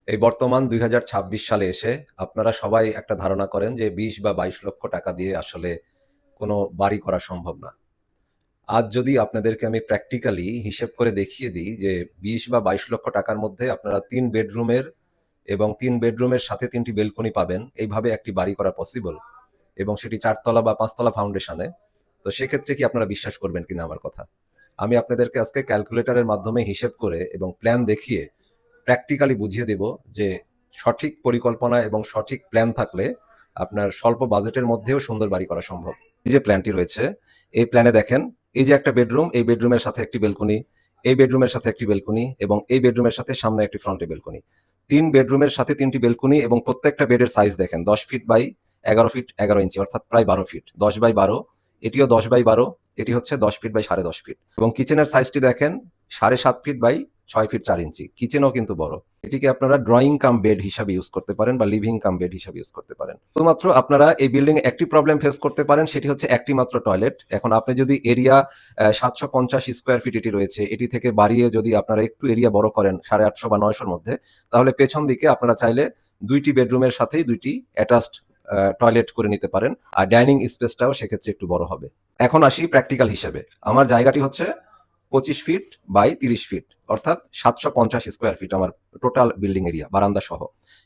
এই বর্তমান ২০২৬ সালে এসে আপনারা সবাই একটা ধারণা করেন যে ২০ বা ২২ লক্ষ টাকা দিয়ে আসলে কোনো বাড়ি করা সম্ভব না। আজ যদি আপনাদেরকে আমি প্র্যাকটিক্যালি হিসেব করে দেখিয়ে দিই যে ২০ বা ২২ লক্ষ টাকার মধ্যে আপনারা ৩ বেডরুমের এবং ৩ বেডরুমের সাথে ৩ টি বেলকনি পাবেন, এইভাবে একটি বাড়ি করা পসিবল এবং সেটি ৪ তলা বা ৫ তলা ফাউন্ডেশনে। তো সেক্ষেত্রে কি আপনারা বিশ্বাস করবেন কিনা আমার কথা? আমি আপনাদেরকে আজকে ক্যালকুলেটরের মাধ্যমে হিসেব করে এবং প্ল্যান দেখিয়ে প্র্যাকটিক্যালি বুঝিয়ে দেব যে সঠিক পরিকল্পনা এবং সঠিক প্ল্যান থাকলে আপনার স্বল্প বাজেটের মধ্যেও সুন্দর বাড়ি করা সম্ভব। এই যে প্ল্যানটি রয়েছে, এই প্ল্যানে দেখেন এই যে একটা বেডরুম, এই বেডরুমের সাথে একটি বেলকনি, এই বেডরুমের সাথে একটি বেলকনি এবং এই বেডরুমের সাথে সামনে একটি ফ্রন্টে বেলকনি। ৩ বেডরুমের সাথে ৩ টি বেলকনি এবং প্রত্যেকটা বেডের সাইজ দেখেন ১০ ফিট বাই ১১ ফিট ১১ ইঞ্চি অর্থাৎ প্রায় ১২ ফিট। ১০ বাই ১২, এটিও ১০ বাই ১২, এটি হচ্ছে ১০ ফিট বাই ১.৫ ফিট এবং কিচেনের সাইজটি দেখেন ৭.৫ ফিট বাই ৬ ফিট ৪ ইঞ্চি। কিচেনও কিন্তু বড়। এটিকে আপনারা ড্রয়িং কাম বেড হিসাবে ইউজ করতে পারেন বা লিভিং কাম বেড হিসাবে ইউজ করতে পারেন। শুধুমাত্র আপনারা এই বিল্ডিং এ একটি প্রবলেম ফেস করতে পারেন, সেটি হচ্ছে একটি মাত্র টয়লেট। এখন আপনি যদি এরিয়া ৭৫০ স্কয়ার ফিট এটি রয়েছে, এটি থেকে বাড়িয়ে যদি আপনারা একটু এরিয়া বড় করেন ৮৫০ বা ৯০০ র মধ্যে, তাহলে পেছন দিকে আপনারা চাইলে ২ টি বেডরুমের সাথেই ২ টি অ্যাটাচড টয়লেট করে নিতে পারেন। আর ডাইনিং স্পেসটাও সেক্ষেত্রে একটু বড় হবে। এখন আসি প্র্যাকটিক্যাল হিসেবে। আমার জায়গাটি হচ্ছে ২৫ ফিট বাই ৩০ ফিট অর্থাৎ ৭৫০ স্কয়ার ফিট আমার টোটাল বিল্ডিং এরিয়া বারান্দা সহ।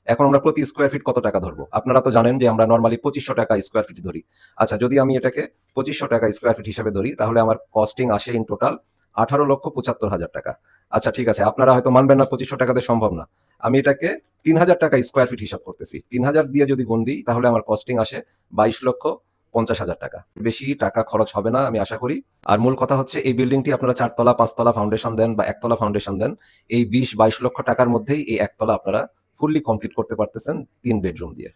এখন আমরা প্রতি স্কয়ার ফিট কত টাকা ধরবো? আপনারা তো জানেন যে আমরা নরমালি ২৫০০ টাকা স্কয়ার ফিট ধরি। আচ্ছা, যদি আমি এটাকে ২৫০০ টাকা স্কয়ার ফিট হিসেবে ধরি তাহলে আমার কস্টিং আসে ইন টোটাল ১৮,৭৫,০০০ টাকা। আচ্ছা ঠিক আছে, আপনারা হয়তো মানবেন না ২৫০০ টাকাতে সম্ভব না। আমি এটাকে ৩০০০ টাকা স্কয়ার ফিট হিসাব করতেছি। ৩০০০ দিয়ে যদি গুণ দিই তাহলে আমার কস্টিং আসে ২২,৫০,০০০ টাকা। বেশি টাকা খরচ হবে না আমি আশা করি। আর মূল কথা হচ্ছে এই বিল্ডিংটি আপনারা ৪ তলা ৫ তলা ফাউন্ডেশন দেন বা ১ তলা ফাউন্ডেশন দেন, এই ২০-২২ লক্ষ টাকার মধ্যেই এই ১ তলা আপনারা ফুললি কমপ্লিট করতে পারতেছেন ৩ বেডরুম দিয়ে।